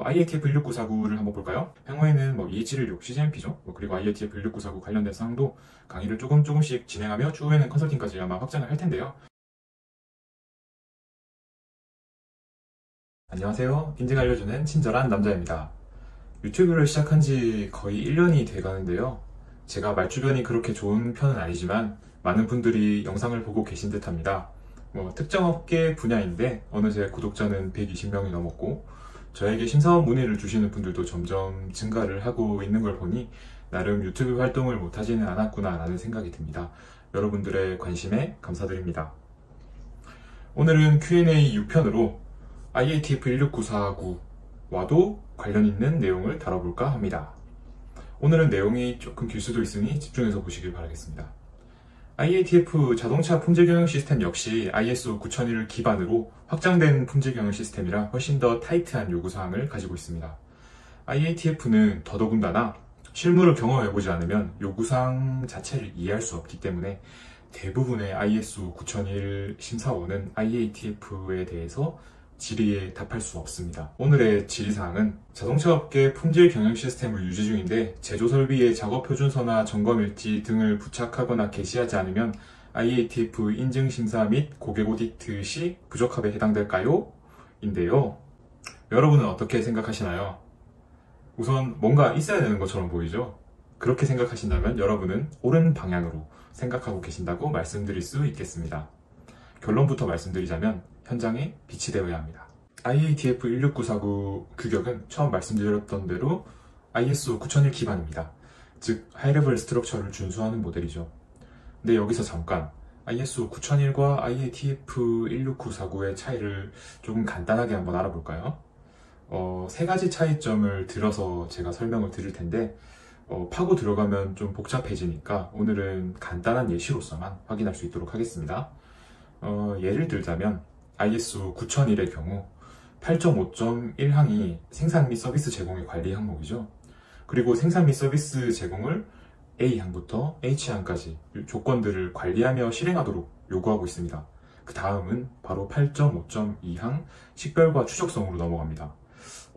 IATF 16949를 한번 볼까요? 향후에는 EH116 CGMP죠. 그리고 IATF 16949 관련된 사항도 강의를 조금씩 진행하며 추후에는 컨설팅까지 아마 확장을 할 텐데요. 안녕하세요. 인증 알려주는 친절한 남자입니다. 유튜브를 시작한 지 거의 1년이 돼 가는데요. 제가 말주변이 그렇게 좋은 편은 아니지만 많은 분들이 영상을 보고 계신 듯 합니다. 특정 업계 분야인데 어느새 구독자는 120명이 넘었고 저에게 심사원 문의를 주시는 분들도 점점 증가를 하고 있는 걸 보니 나름 유튜브 활동을 못하지는 않았구나 라는 생각이 듭니다. 여러분들의 관심에 감사드립니다. 오늘은 Q&A 6편으로 IATF 16949와도 관련 있는 내용을 다뤄볼까 합니다. 오늘은 내용이 조금 길 수도 있으니 집중해서 보시길 바라겠습니다. IATF 자동차 품질 경영 시스템 역시 ISO 9001을 기반으로 확장된 품질 경영 시스템이라 훨씬 더 타이트한 요구사항을 가지고 있습니다. IATF는 더더군다나 실무를 경험해보지 않으면 요구사항 자체를 이해할 수 없기 때문에 대부분의 ISO 9001 심사원은 IATF에 대해서 질의에 답할 수 없습니다. 오늘의 질의사항은 자동차업계 품질 경영 시스템을 유지 중인데 제조 설비의 작업 표준서나 점검 일지 등을 부착하거나 게시하지 않으면 IATF 인증 심사 및 고객 오디트 시 부적합에 해당될까요? 인데요. 여러분은 어떻게 생각하시나요? 우선 뭔가 있어야 되는 것처럼 보이죠? 그렇게 생각하신다면 여러분은 옳은 방향으로 생각하고 계신다고 말씀드릴 수 있겠습니다. 결론부터 말씀드리자면 현장에 빛이 되어야 합니다. IATF 16949 규격은 처음 말씀드렸던 대로 ISO 9001 기반입니다. 즉 하이레벨 스트럭처를 준수하는 모델이죠. 근데 여기서 잠깐 ISO 9001과 IATF 16949의 차이를 조금 간단하게 한번 알아볼까요? 세 가지 차이점을 들어서 제가 설명을 드릴 텐데 파고 들어가면 좀 복잡해지니까 오늘은 간단한 예시로서만 확인할 수 있도록 하겠습니다. 예를 들자면 ISO 9001의 경우 8.5.1항이 생산 및 서비스 제공의 관리 항목이죠. 그리고 생산 및 서비스 제공을 A항부터 H항까지 조건들을 관리하며 실행하도록 요구하고 있습니다. 그 다음은 바로 8.5.2항 식별과 추적성으로 넘어갑니다.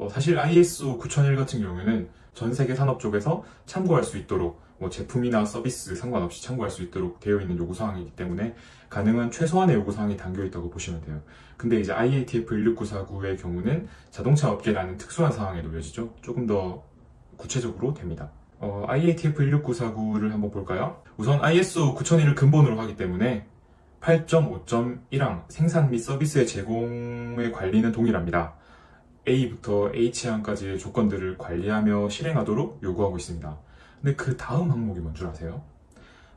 사실 ISO 9001 같은 경우에는 전 세계 산업 쪽에서 참고할 수 있도록 제품이나 서비스 상관없이 참고할 수 있도록 되어 있는 요구사항이기 때문에 가능한 최소한의 요구사항이 담겨있다고 보시면 돼요. 근데 이제 IATF 16949의 경우는 자동차 업계라는 특수한 상황에 놓여지죠. 조금 더 구체적으로 됩니다. IATF 16949를 한번 볼까요? 우선 ISO 9001을 근본으로 하기 때문에 8.5.1항 생산 및 서비스의 제공의 관리는 동일합니다. A부터 H항까지의 조건들을 관리하며 실행하도록 요구하고 있습니다. 근데 그 다음 항목이 뭔 줄 아세요?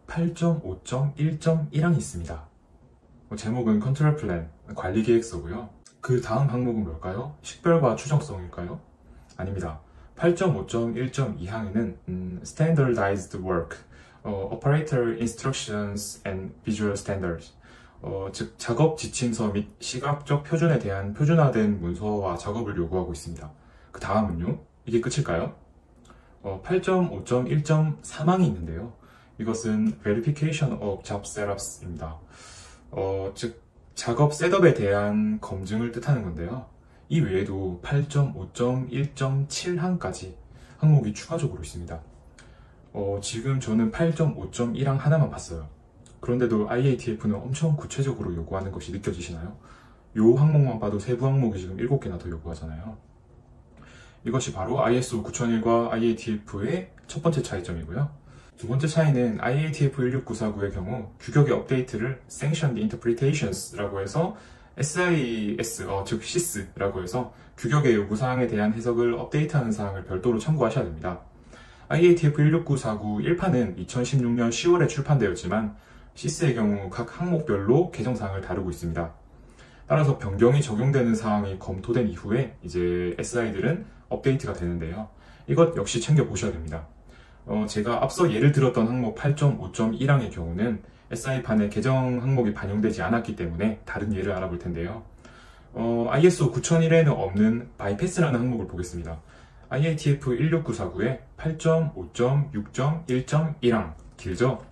8.5.1.1항이 있습니다. 제목은 컨트롤 플랜, 관리 계획서고요. 그 다음 항목은 뭘까요? 식별과 추정성일까요? 아닙니다. 8.5.1.2항에는 Standardized Work, Operator Instructions and Visual Standards, 즉 작업 지침서 및 시각적 표준에 대한 표준화된 문서와 작업을 요구하고 있습니다. 그 다음은요? 이게 끝일까요? 8.5.1.3항이 있는데요. 이것은 Verification of Job Setups입니다. 즉 작업 셋업에 대한 검증을 뜻하는 건데요. 이 외에도 8.5.1.7항까지 항목이 추가적으로 있습니다. 지금 저는 8.5.1항 하나만 봤어요. 그런데도 IATF는 엄청 구체적으로 요구하는 것이 느껴지시나요? 이 항목만 봐도 세부 항목이 지금 7개나 더 요구하잖아요. 이것이 바로 ISO 9001과 IATF의 첫 번째 차이점이고요. 두 번째 차이는 IATF 16949의 경우 규격의 업데이트를 Sanctioned Interpretations라고 해서 SIS, 즉 SIS라고 해서 규격의 요구사항에 대한 해석을 업데이트하는 사항을 별도로 참고하셔야 됩니다. IATF 16949 1판은 2016년 10월에 출판되었지만 SIS의 경우 각 항목별로 개정사항을 다루고 있습니다. 따라서 변경이 적용되는 사항이 검토된 이후에 이제 SI들은 업데이트가 되는데요. 이것 역시 챙겨보셔야 됩니다. 제가 앞서 예를 들었던 항목 8.5.1항의 경우는 SI판에 개정 항목이 반영되지 않았기 때문에 다른 예를 알아볼 텐데요. ISO 9001에는 없는 바이패스라는 항목을 보겠습니다. IATF 16949의 8.5.6.1.1항 길죠?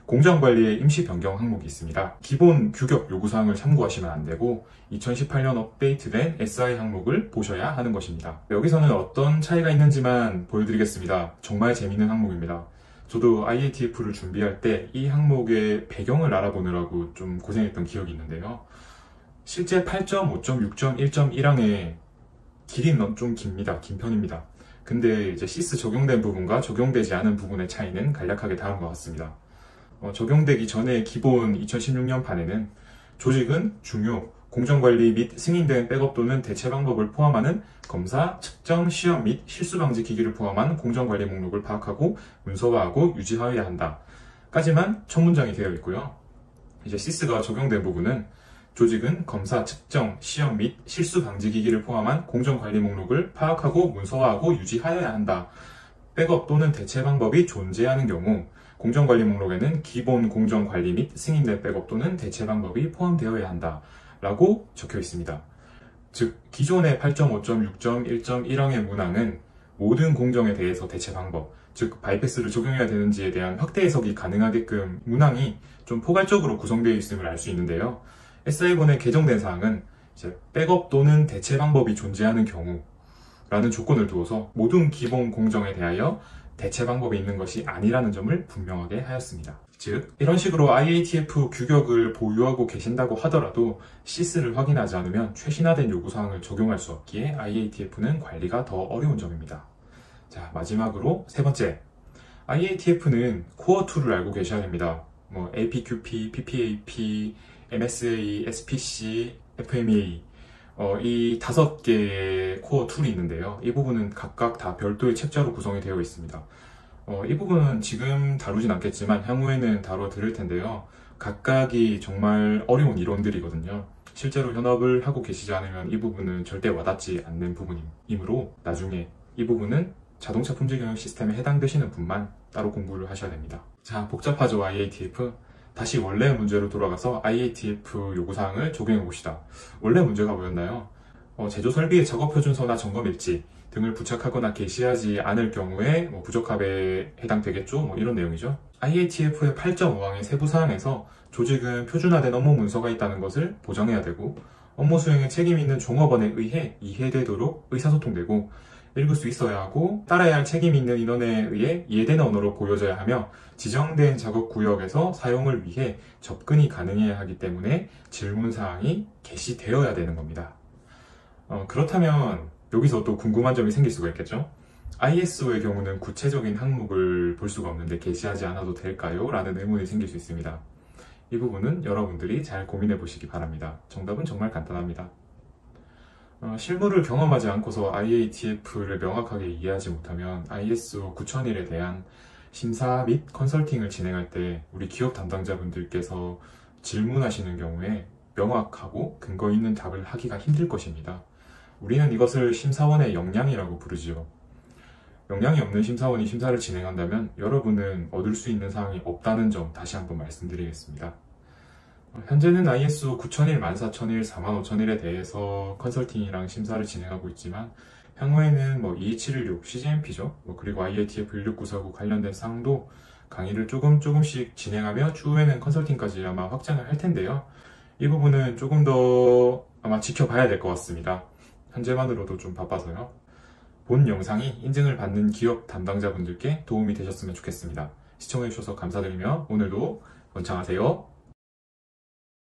공정관리의 임시 변경 항목이 있습니다. 기본 규격 요구사항을 참고하시면 안 되고 2018년 업데이트된 SI 항목을 보셔야 하는 것입니다. 여기서는 어떤 차이가 있는지만 보여드리겠습니다. 정말 재밌는 항목입니다. 저도 IATF를 준비할 때 이 항목의 배경을 알아보느라고 좀 고생했던 기억이 있는데요. 실제 8.5.6.1.1항의 길이는 좀 깁니다. 긴 편입니다. 근데 이제 시스 적용된 부분과 적용되지 않은 부분의 차이는 간략하게 다른 것 같습니다. 적용되기 전에 기본 2016년 판에는 조직은 중요, 공정관리 및 승인된 백업 또는 대체 방법을 포함하는 검사, 측정, 시험 및 실수 방지 기기를 포함한 공정관리 목록을 파악하고 문서화하고 유지하여야 한다. 까지만 첫 문장이 되어 있고요. 이제 시스가 적용된 부분은 조직은 검사, 측정, 시험 및 실수 방지 기기를 포함한 공정관리 목록을 파악하고 문서화하고 유지하여야 한다. 백업 또는 대체 방법이 존재하는 경우 공정관리 목록에는 기본 공정관리 및 승인된 백업 또는 대체 방법이 포함되어야 한다. 라고 적혀 있습니다. 즉, 기존의 8.5.6.1.1항의 문항은 모든 공정에 대해서 대체 방법, 즉 바이패스를 적용해야 되는지에 대한 확대 해석이 가능하게끔 문항이 좀 포괄적으로 구성되어 있음을 알 수 있는데요. SI1에 개정된 사항은 이제 백업 또는 대체 방법이 존재하는 경우라는 조건을 두어서 모든 기본 공정에 대하여 대체 방법이 있는 것이 아니라는 점을 분명하게 하였습니다. 즉, 이런 식으로 IATF 규격을 보유하고 계신다고 하더라도 시스를 확인하지 않으면 최신화된 요구사항을 적용할 수 없기에 IATF는 관리가 더 어려운 점입니다. 자, 마지막으로 세 번째. IATF는 코어 툴을 알고 계셔야 됩니다. APQP, PPAP, MSA, SPC, FMEA 이 5개의 코어 툴이 있는데요. 이 부분은 각각 다 별도의 책자로 구성이 되어 있습니다. 이 부분은 지금 다루진 않겠지만 향후에는 다뤄드릴 텐데요. 각각이 정말 어려운 이론들이거든요. 실제로 현업을 하고 계시지 않으면 이 부분은 절대 와닿지 않는 부분이므로 나중에 이 부분은 자동차 품질 경영 시스템에 해당되시는 분만 따로 공부를 하셔야 됩니다. 자, 복잡하죠, IATF? 다시 원래 문제로 돌아가서 IATF 요구사항을 적용해 봅시다. 원래 문제가 뭐였나요? 제조 설비의 작업 표준서나 점검 일지 등을 부착하거나 게시하지 않을 경우에 부적합에 해당되겠죠? 이런 내용이죠. IATF의 8.5항의 세부 사항에서 조직은 표준화된 업무 문서가 있다는 것을 보장해야 되고 업무 수행에 책임 있는 종업원에 의해 이해되도록 의사소통되고 읽을 수 있어야 하고 따라야 할 책임 있는 인원에 의해 이해되는 언어로 보여져야 하며 지정된 작업 구역에서 사용을 위해 접근이 가능해야 하기 때문에 질문사항이 게시되어야 되는 겁니다. 그렇다면 여기서 또 궁금한 점이 생길 수가 있겠죠? ISO의 경우는 구체적인 항목을 볼 수가 없는데 게시하지 않아도 될까요? 라는 의문이 생길 수 있습니다. 이 부분은 여러분들이 잘 고민해 보시기 바랍니다. 정답은 정말 간단합니다. 실무를 경험하지 않고서 IATF를 명확하게 이해하지 못하면 ISO 9001에 대한 심사 및 컨설팅을 진행할 때 우리 기업 담당자분들께서 질문하시는 경우에 명확하고 근거 있는 답을 하기가 힘들 것입니다. 우리는 이것을 심사원의 역량이라고 부르지요. 역량이 없는 심사원이 심사를 진행한다면 여러분은 얻을 수 있는 사항이 없다는 점 다시 한번 말씀드리겠습니다. 현재는 ISO 9001, 14001, 45001에 대해서 컨설팅이랑 심사를 진행하고 있지만 향후에는 22716 CGMP죠. 그리고 IATF 16949 관련된 사항도 강의를 조금씩 진행하며 추후에는 컨설팅까지 아마 확장을 할 텐데요. 이 부분은 조금 더 아마 지켜봐야 될 것 같습니다. 현재만으로도 좀 바빠서요. 본 영상이 인증을 받는 기업 담당자분들께 도움이 되셨으면 좋겠습니다. 시청해주셔서 감사드리며 오늘도 번창하세요.